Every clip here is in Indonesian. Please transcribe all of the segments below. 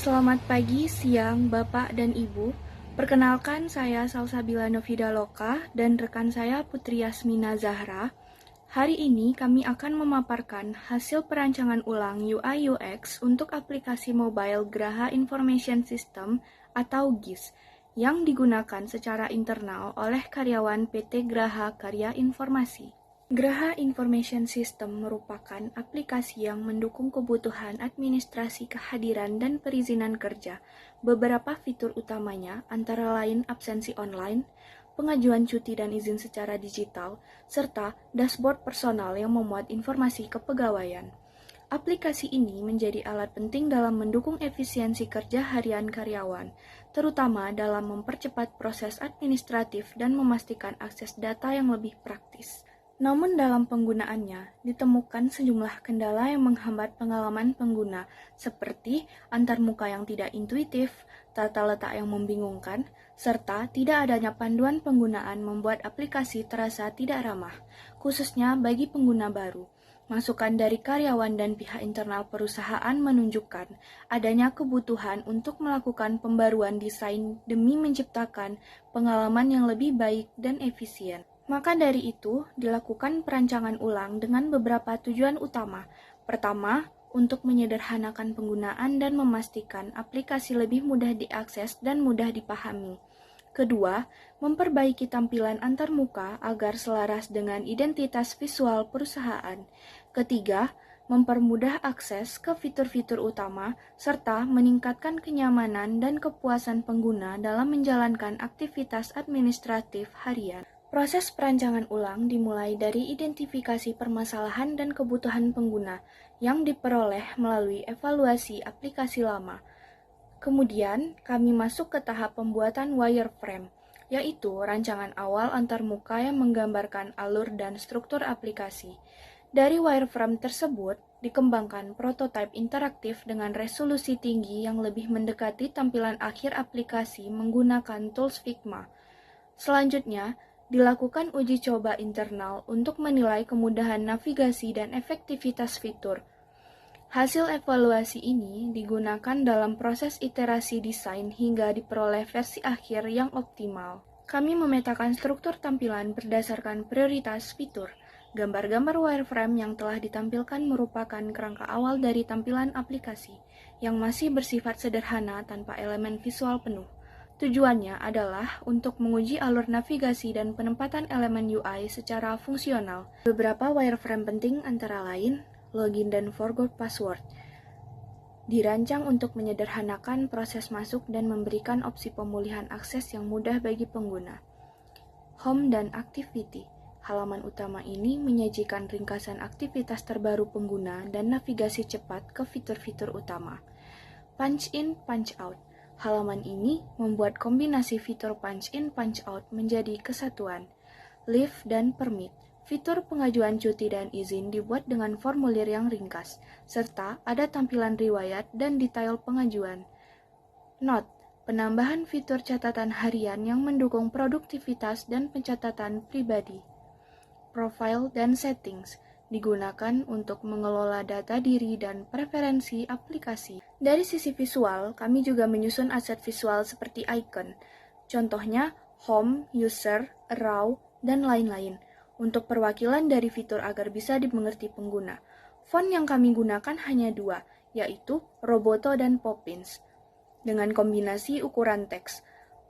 Selamat pagi, siang, Bapak dan Ibu. Perkenalkan, saya Salsabila Novida Loka dan rekan saya Putri Yasmina Zahra. Hari ini kami akan memaparkan hasil perancangan ulang UI UX untuk aplikasi mobile Graha Information System atau GIS yang digunakan secara internal oleh karyawan PT Graha Karya Informasi. Graha Information System merupakan aplikasi yang mendukung kebutuhan administrasi kehadiran dan perizinan kerja. Beberapa fitur utamanya antara lain absensi online, pengajuan cuti dan izin secara digital, serta dashboard personal yang memuat informasi kepegawaian. Aplikasi ini menjadi alat penting dalam mendukung efisiensi kerja harian karyawan, terutama dalam mempercepat proses administratif dan memastikan akses data yang lebih praktis. Namun dalam penggunaannya, ditemukan sejumlah kendala yang menghambat pengalaman pengguna, seperti antarmuka yang tidak intuitif, tata letak yang membingungkan, serta tidak adanya panduan penggunaan membuat aplikasi terasa tidak ramah, khususnya bagi pengguna baru. Masukan dari karyawan dan pihak internal perusahaan menunjukkan adanya kebutuhan untuk melakukan pembaruan desain demi menciptakan pengalaman yang lebih baik dan efisien. Maka dari itu, dilakukan perancangan ulang dengan beberapa tujuan utama. Pertama, untuk menyederhanakan penggunaan dan memastikan aplikasi lebih mudah diakses dan mudah dipahami. Kedua, memperbaiki tampilan antarmuka agar selaras dengan identitas visual perusahaan. Ketiga, mempermudah akses ke fitur-fitur utama, serta meningkatkan kenyamanan dan kepuasan pengguna dalam menjalankan aktivitas administratif harian. Proses perancangan ulang dimulai dari identifikasi permasalahan dan kebutuhan pengguna yang diperoleh melalui evaluasi aplikasi lama. Kemudian, kami masuk ke tahap pembuatan wireframe, yaitu rancangan awal antarmuka yang menggambarkan alur dan struktur aplikasi. Dari wireframe tersebut, dikembangkan prototipe interaktif dengan resolusi tinggi yang lebih mendekati tampilan akhir aplikasi menggunakan tools Figma. Selanjutnya, dilakukan uji coba internal untuk menilai kemudahan navigasi dan efektivitas fitur. Hasil evaluasi ini digunakan dalam proses iterasi desain hingga diperoleh versi akhir yang optimal. Kami memetakan struktur tampilan berdasarkan prioritas fitur. Gambar-gambar wireframe yang telah ditampilkan merupakan kerangka awal dari tampilan aplikasi, yang masih bersifat sederhana tanpa elemen visual penuh. Tujuannya adalah untuk menguji alur navigasi dan penempatan elemen UI secara fungsional. Beberapa wireframe penting antara lain, login dan forgot password. Dirancang untuk menyederhanakan proses masuk dan memberikan opsi pemulihan akses yang mudah bagi pengguna. Home dan activity. Halaman utama ini menyajikan ringkasan aktivitas terbaru pengguna dan navigasi cepat ke fitur-fitur utama. Punch in, punch out. Halaman ini membuat kombinasi fitur punch in, punch out menjadi kesatuan. Leave dan permit. Fitur pengajuan cuti dan izin dibuat dengan formulir yang ringkas, serta ada tampilan riwayat dan detail pengajuan. Note, penambahan fitur catatan harian yang mendukung produktivitas dan pencatatan pribadi. Profile dan settings digunakan untuk mengelola data diri dan preferensi aplikasi. Dari sisi visual, kami juga menyusun aset visual seperti icon, contohnya home, user, raw, dan lain-lain, untuk perwakilan dari fitur agar bisa dimengerti pengguna. Font yang kami gunakan hanya dua, yaitu Roboto dan Poppins, dengan kombinasi ukuran teks.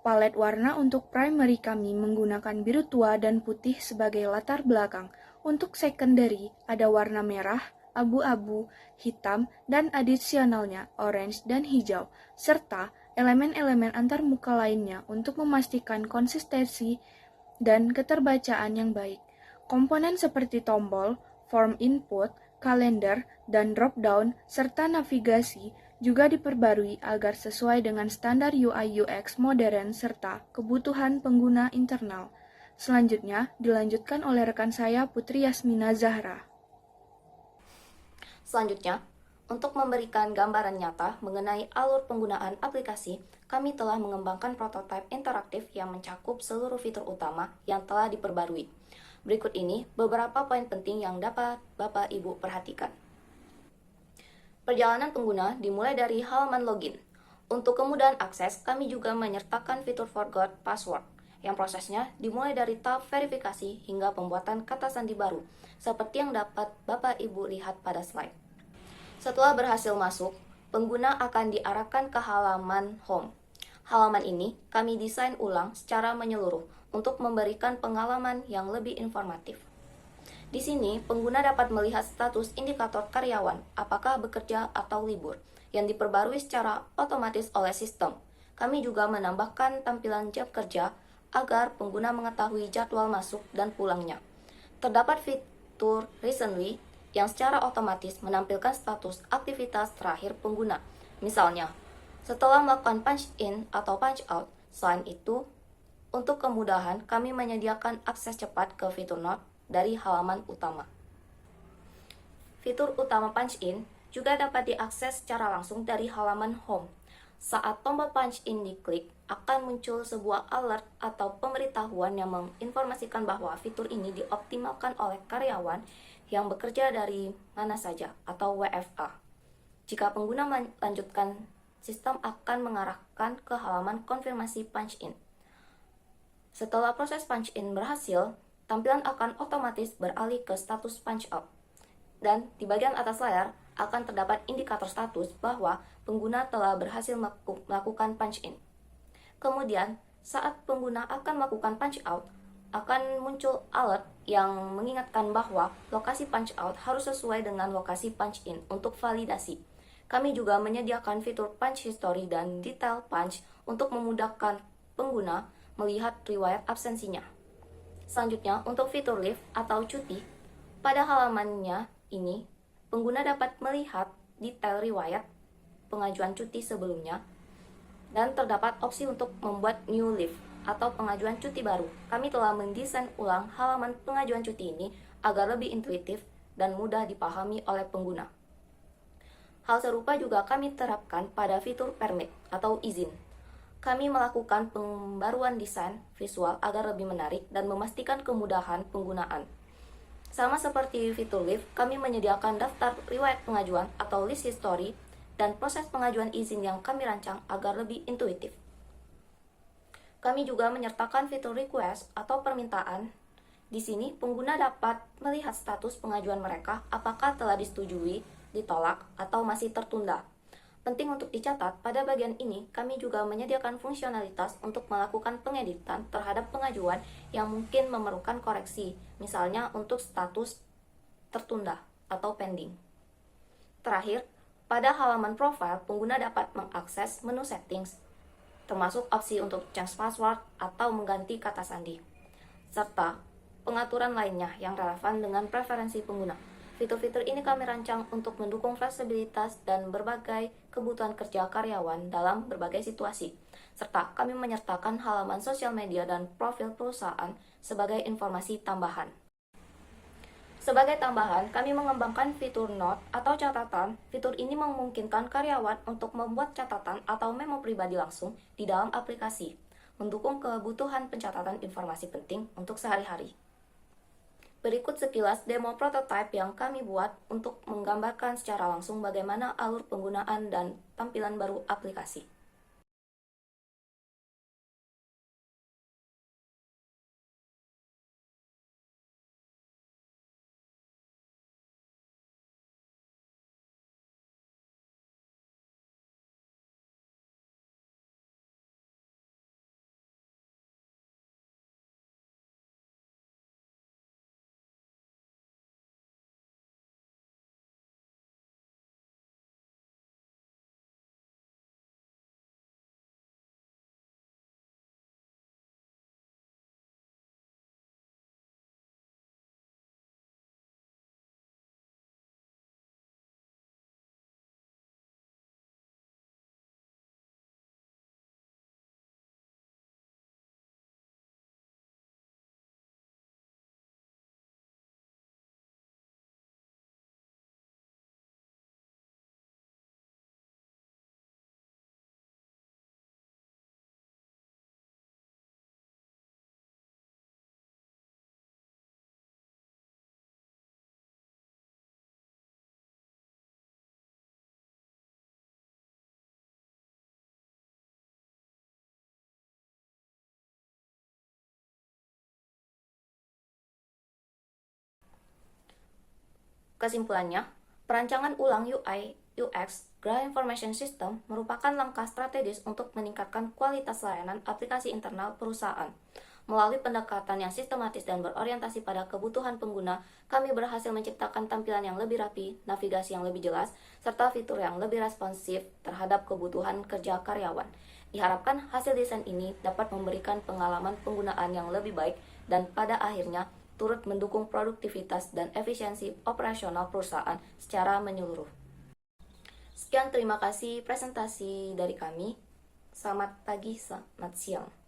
Palet warna untuk primary kami menggunakan biru tua dan putih sebagai latar belakang. Untuk secondary ada warna merah, abu-abu, hitam, dan adisionalnya orange dan hijau, serta elemen-elemen antarmuka lainnya untuk memastikan konsistensi dan keterbacaan yang baik. Komponen seperti tombol, form input, kalender, dan drop-down, serta navigasi juga diperbarui agar sesuai dengan standar UI UX modern serta kebutuhan pengguna internal. Selanjutnya, dilanjutkan oleh rekan saya Putri Yasmina Zahra. Selanjutnya, untuk memberikan gambaran nyata mengenai alur penggunaan aplikasi, kami telah mengembangkan prototipe interaktif yang mencakup seluruh fitur utama yang telah diperbarui. Berikut ini beberapa poin penting yang dapat Bapak Ibu perhatikan. Perjalanan pengguna dimulai dari halaman login. Untuk kemudahan akses, kami juga menyertakan fitur Forgot Password, yang prosesnya dimulai dari tahap verifikasi hingga pembuatan kata sandi baru, seperti yang dapat Bapak Ibu lihat pada slide. Setelah berhasil masuk, pengguna akan diarahkan ke halaman home. Halaman ini kami desain ulang secara menyeluruh untuk memberikan pengalaman yang lebih informatif. Di sini, pengguna dapat melihat status indikator karyawan, apakah bekerja atau libur, yang diperbarui secara otomatis oleh sistem. Kami juga menambahkan tampilan jam kerja agar pengguna mengetahui jadwal masuk dan pulangnya. Terdapat fitur Recently yang secara otomatis menampilkan status aktivitas terakhir pengguna. Misalnya, setelah melakukan punch in atau punch out. Selain itu, untuk kemudahan, kami menyediakan akses cepat ke fitur Note dari halaman utama. Fitur utama punch in juga dapat diakses secara langsung dari halaman home. Saat tombol punch in diklik, akan muncul sebuah alert atau pemberitahuan yang menginformasikan bahwa fitur ini dioptimalkan oleh karyawan yang bekerja dari mana saja atau WFA. Jika pengguna melanjutkan, sistem akan mengarahkan ke halaman konfirmasi punch in. Setelah proses punch in berhasil, tampilan akan otomatis beralih ke status punch out. Dan di bagian atas layar akan terdapat indikator status bahwa pengguna telah berhasil melakukan punch in. Kemudian, saat pengguna akan melakukan punch out, akan muncul alert yang mengingatkan bahwa lokasi punch out harus sesuai dengan lokasi punch in untuk validasi. Kami juga menyediakan fitur punch history dan detail punch untuk memudahkan pengguna melihat riwayat absensinya. Selanjutnya, untuk fitur leave atau cuti, pada halamannya ini, pengguna dapat melihat detail riwayat pengajuan cuti sebelumnya, dan terdapat opsi untuk membuat new leave atau pengajuan cuti baru. Kami telah mendesain ulang halaman pengajuan cuti ini agar lebih intuitif dan mudah dipahami oleh pengguna. Hal serupa juga kami terapkan pada fitur permit atau izin. Kami melakukan pembaruan desain visual agar lebih menarik dan memastikan kemudahan penggunaan. Sama seperti fitur leave, kami menyediakan daftar riwayat pengajuan atau list history dan proses pengajuan izin yang kami rancang agar lebih intuitif. Kami juga menyertakan fitur request atau permintaan. Di sini, pengguna dapat melihat status pengajuan mereka apakah telah disetujui, ditolak, atau masih tertunda. Penting untuk dicatat, pada bagian ini kami juga menyediakan fungsionalitas untuk melakukan pengeditan terhadap pengajuan yang mungkin memerlukan koreksi, misalnya untuk status tertunda atau pending. Terakhir, pada halaman profile, pengguna dapat mengakses menu settings, termasuk opsi untuk change password atau mengganti kata sandi, serta pengaturan lainnya yang relevan dengan preferensi pengguna. Fitur-fitur ini kami rancang untuk mendukung fleksibilitas dan berbagai kebutuhan kerja karyawan dalam berbagai situasi, serta kami menyertakan halaman sosial media dan profil perusahaan sebagai informasi tambahan. Sebagai tambahan, kami mengembangkan fitur note atau catatan. Fitur ini memungkinkan karyawan untuk membuat catatan atau memo pribadi langsung di dalam aplikasi, mendukung kebutuhan pencatatan informasi penting untuk sehari-hari. Berikut sekilas demo prototipe yang kami buat untuk menggambarkan secara langsung bagaimana alur penggunaan dan tampilan baru aplikasi. Kesimpulannya, perancangan ulang UI UX Graph Information System merupakan langkah strategis untuk meningkatkan kualitas layanan aplikasi internal perusahaan. Melalui pendekatan yang sistematis dan berorientasi pada kebutuhan pengguna, kami berhasil menciptakan tampilan yang lebih rapi, navigasi yang lebih jelas, serta fitur yang lebih responsif terhadap kebutuhan kerja karyawan. Diharapkan hasil desain ini dapat memberikan pengalaman penggunaan yang lebih baik dan pada akhirnya turut mendukung produktivitas dan efisiensi operasional perusahaan secara menyeluruh. Sekian, terima kasih presentasi dari kami. Selamat pagi, selamat siang.